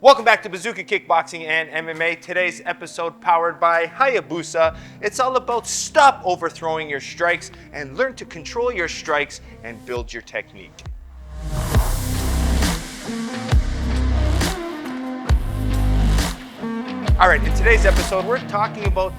Welcome back to Bazooka Kickboxing and MMA. Today's episode powered by Hayabusa. It's all about stop overthrowing your strikes and learn to control your strikes and build your technique. All right, in today's episode, we're talking about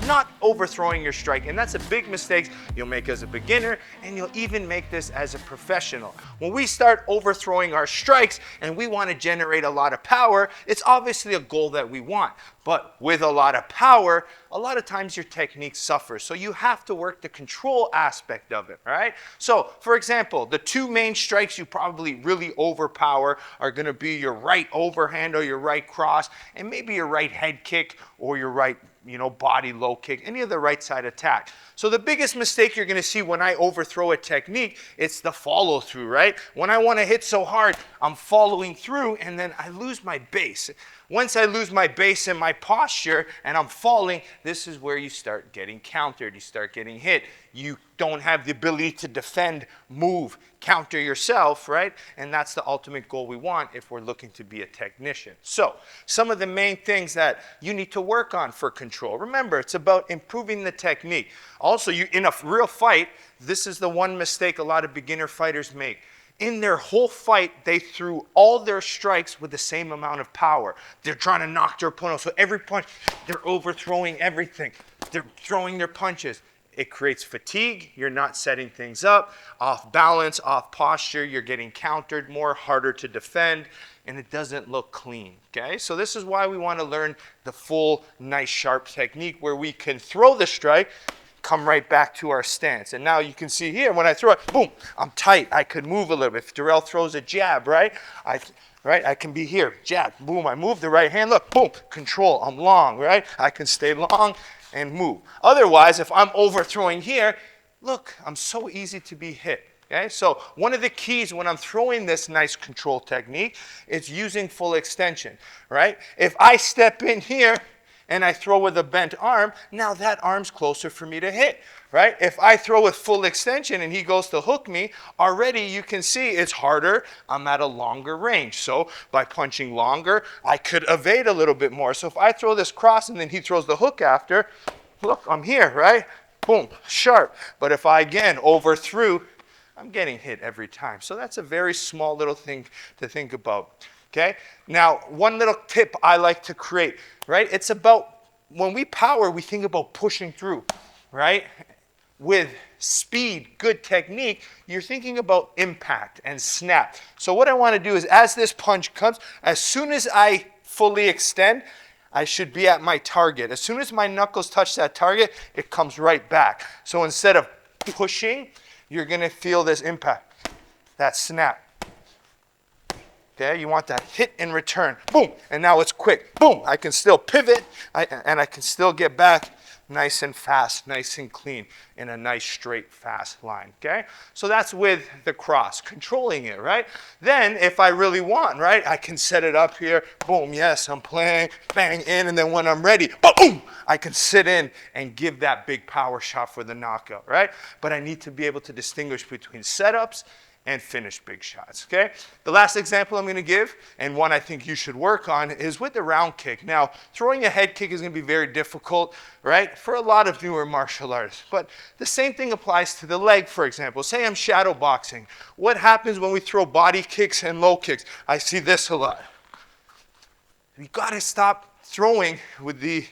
not overthrowing your strike, and that's a big mistake you'll make as a beginner, and you'll even make this as a professional. When we start overthrowing our strikes and we want to generate a lot of power, it's obviously a goal that we want. But with a lot of power, a lot of times your technique suffers. So you have to work the control aspect of it, all right? So, for example, the two main strikes you probably really overpower are going to be your right overhand or your right cross, and maybe your right head kick or your right body low kick, any of the right side attack. So the biggest mistake you're going to see when I overthrow a technique, it's the follow through, right? When I want to hit so hard, I'm following through and then I lose my base. Once I lose my base and my posture and I'm falling, this is where you start getting countered. You start getting hit. You don't have the ability to defend, move, counter yourself, right? And that's the ultimate goal we want if we're looking to be a technician. So some of the main things that you need to work on for control. Remember, it's about improving the technique. Also, in a real fight, this is the one mistake a lot of beginner fighters make. In their whole fight, they threw all their strikes with the same amount of power. They're trying to knock their opponent. So every punch, they're overthrowing everything. They're throwing their punches. It creates fatigue. You're not setting things up. Off balance, off posture. You're getting countered more, harder to defend, and it doesn't look clean, okay? So this is why we want to learn the full, nice, sharp technique where we can throw the strike, come right back to our stance. And now you can see here, when I throw it, boom, I'm tight. I could move a little bit. If Darrell throws a jab, right? I can be here, jab, boom, I move the right hand, look, boom, control, I'm long, right? I can stay long and move. Otherwise, if I'm overthrowing here, look, I'm so easy to be hit. Okay, so one of the keys when I'm throwing this nice control technique is using full extension, right? If I step in here and I throw with a bent arm, now that arm's closer for me to hit, right? If I throw with full extension and he goes to hook me, already you can see it's harder. I'm at a longer range. So by punching longer, I could evade a little bit more. So if I throw this cross and then he throws the hook after, look, I'm here, right? Boom, sharp. But if I, again, overthrew, I'm getting hit every time. So that's a very small little thing to think about. Okay? Now, one little tip I like to create, right? It's about, when we power, we think about pushing through, right? With speed, good technique, you're thinking about impact and snap. So what I want to do is, as this punch comes, as soon as I fully extend, I should be at my target. As soon as my knuckles touch that target, it comes right back. So instead of pushing, you're going to feel this impact, that snap. Okay, you want that hit and return. Boom, and now it's quick. Boom, I can still pivot, and I can still get back nice and fast, nice and clean, in a nice, straight, fast line, okay? So that's with the cross, controlling it, right? Then, if I really want, right, I can set it up here. Boom, yes, I'm playing, bang, in, and then when I'm ready, boom, I can sit in and give that big power shot for the knockout, right? But I need to be able to distinguish between setups and finish big shots, okay? The last example I'm going to give, and one I think you should work on, is with the round kick. Now, throwing a head kick is going to be very difficult, right, for a lot of newer martial artists. But the same thing applies to the leg, for example. Say I'm shadow boxing. What happens when we throw body kicks and low kicks? I see this a lot. You got to stop throwing with the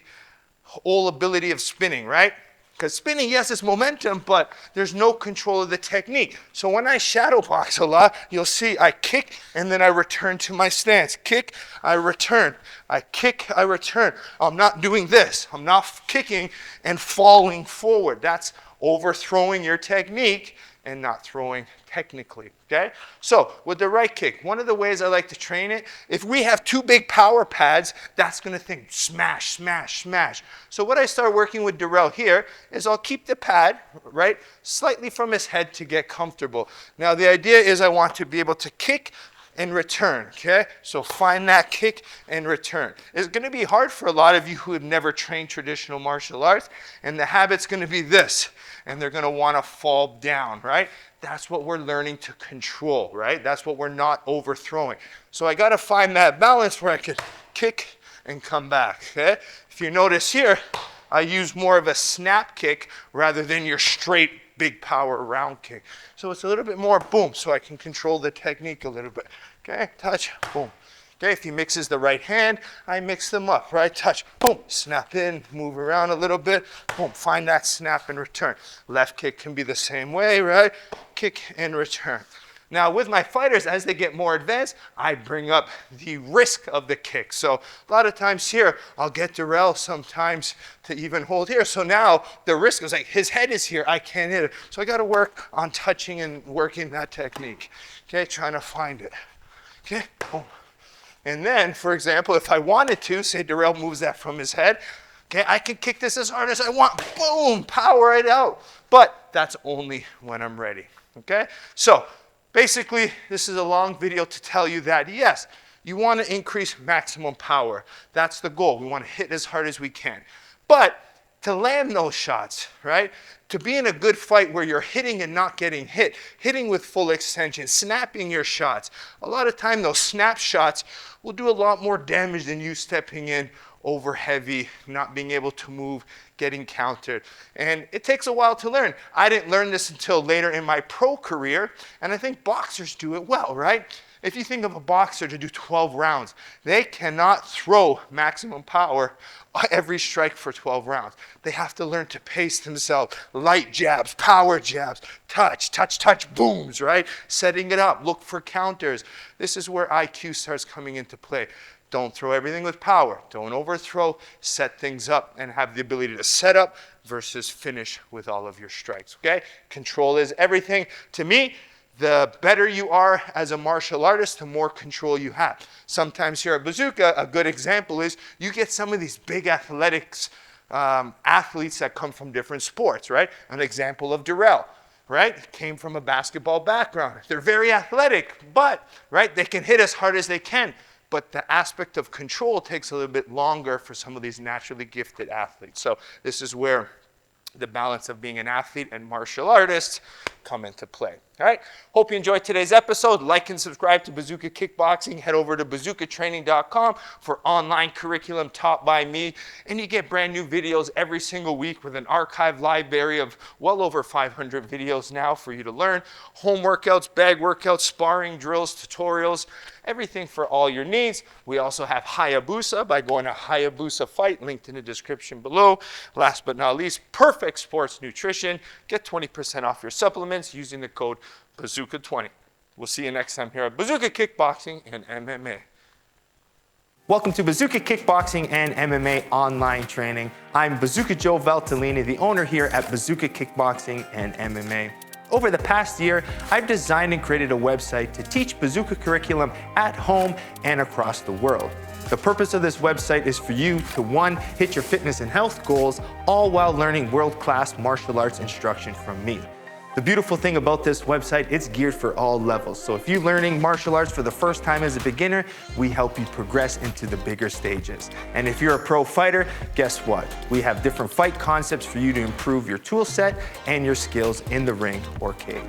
whole ability of spinning, right? Because spinning, yes, it's momentum, but there's no control of the technique. So when I shadow box a lot, you'll see I kick and then I return to my stance. Kick, I return. I kick, I return. I'm not doing this. I'm not kicking and falling forward. That's overthrowing your technique and not throwing technically, okay? So with the right kick, one of the ways I like to train it, if we have two big power pads, that's going to think smash, smash, smash. So what I start working with Darrell here is I'll keep the pad, right, slightly from his head to get comfortable. Now the idea is I want to be able to kick and return, okay? So find that kick and return. It's gonna be hard for a lot of you who have never trained traditional martial arts, and the habit's gonna be this, and they're gonna wanna fall down, right? That's what we're learning to control, right? That's what we're not overthrowing. So I gotta find that balance where I could kick and come back, okay? If you notice here, I use more of a snap kick rather than your straight big power round kick. So it's a little bit more boom, so I can control the technique a little bit. Okay, touch, boom. Okay, if he mixes the right hand, I mix them up, right? Touch, boom, snap in, move around a little bit, boom, find that snap and return. Left kick can be the same way, right? Kick and return. Now with my fighters, as they get more advanced, I bring up the risk of the kick. So a lot of times here, I'll get Darrell sometimes to even hold here. So now the risk is like, his head is here, I can't hit it. So I gotta work on touching and working that technique. Okay, trying to find it. Okay, boom. And then, for example, if I wanted to, say Darrell moves that from his head, okay, I can kick this as hard as I want. Boom, power it out. But that's only when I'm ready, okay? So, basically, this is a long video to tell you that, yes, you want to increase maximum power. That's the goal. We want to hit as hard as we can. But to land those shots, right? To be in a good fight where you're hitting and not getting hit, hitting with full extension, snapping your shots. A lot of time those snap shots will do a lot more damage than you stepping in over heavy, not being able to move, getting countered. And it takes a while to learn. I didn't learn this until later in my pro career, and I think boxers do it well, right? If you think of a boxer to do 12 rounds, they cannot throw maximum power every strike for 12 rounds. They have to learn to pace themselves. Light jabs, power jabs, touch, touch, touch, booms, right? Setting it up, look for counters. This is where IQ starts coming into play. Don't throw everything with power. Don't overthrow. Set things up and have the ability to set up versus finish with all of your strikes, okay? Control is everything. To me, the better you are as a martial artist, the more control you have. Sometimes here at Bazooka, a good example is you get some of these big athletes that come from different sports, right? An example of Darrell, right? Came from a basketball background. They're very athletic, but, right, they can hit as hard as they can. But the aspect of control takes a little bit longer for some of these naturally gifted athletes. So this is where the balance of being an athlete and martial artist come into play. All right, hope you enjoyed today's episode. Like and subscribe to Bazooka Kickboxing. Head over to bazookatraining.com for online curriculum taught by me. And you get brand new videos every single week with an archive library of well over 500 videos now for you to learn. Home workouts, bag workouts, sparring, drills, tutorials, everything for all your needs. We also have Hayabusa by going to Hayabusa Fight, linked in the description below. Last but not least, Perfect Sports Nutrition. Get 20% off your supplements using the code Bazooka20. We'll see you next time here at Bazooka Kickboxing and MMA. Welcome to Bazooka Kickboxing and MMA online training. I'm Bazooka Joe Valtellini, the owner here at Bazooka Kickboxing and MMA. Over the past year, I've designed and created a website to teach Bazooka curriculum at home and across the world. The purpose of this website is for you to, one, hit your fitness and health goals, all while learning world-class martial arts instruction from me. The beautiful thing about this website, it's geared for all levels. So if you're learning martial arts for the first time as a beginner, we help you progress into the bigger stages. And if you're a pro fighter, guess what? We have different fight concepts for you to improve your tool set and your skills in the ring or cage.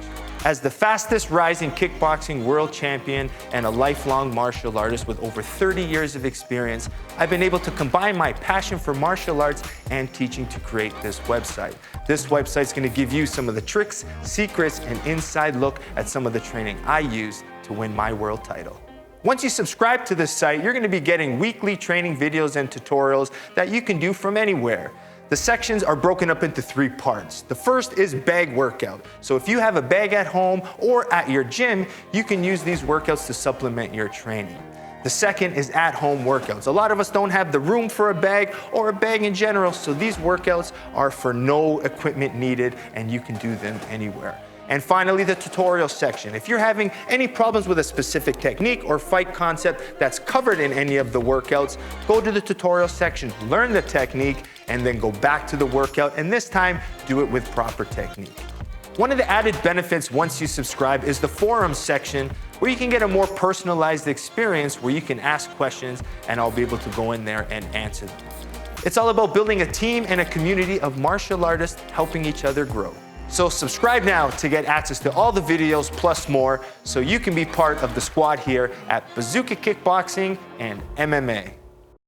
As the fastest rising kickboxing world champion and a lifelong martial artist with over 30 years of experience, I've been able to combine my passion for martial arts and teaching to create this website. This website's going to give you some of the tricks, secrets, and inside look at some of the training I use to win my world title. Once you subscribe to this site, you're going to be getting weekly training videos and tutorials that you can do from anywhere. The sections are broken up into 3 parts. The first is bag workout. So if you have a bag at home or at your gym, you can use these workouts to supplement your training. The second is at-home workouts. A lot of us don't have the room for a bag or a bag in general, so these workouts are for no equipment needed and you can do them anywhere. And finally, the tutorial section. If you're having any problems with a specific technique or fight concept that's covered in any of the workouts, go to the tutorial section, learn the technique, and then go back to the workout, and this time, do it with proper technique. One of the added benefits once you subscribe is the forums section, where you can get a more personalized experience where you can ask questions and I'll be able to go in there and answer them. It's all about building a team and a community of martial artists helping each other grow. So subscribe now to get access to all the videos plus more so you can be part of the squad here at Bazooka Kickboxing and MMA.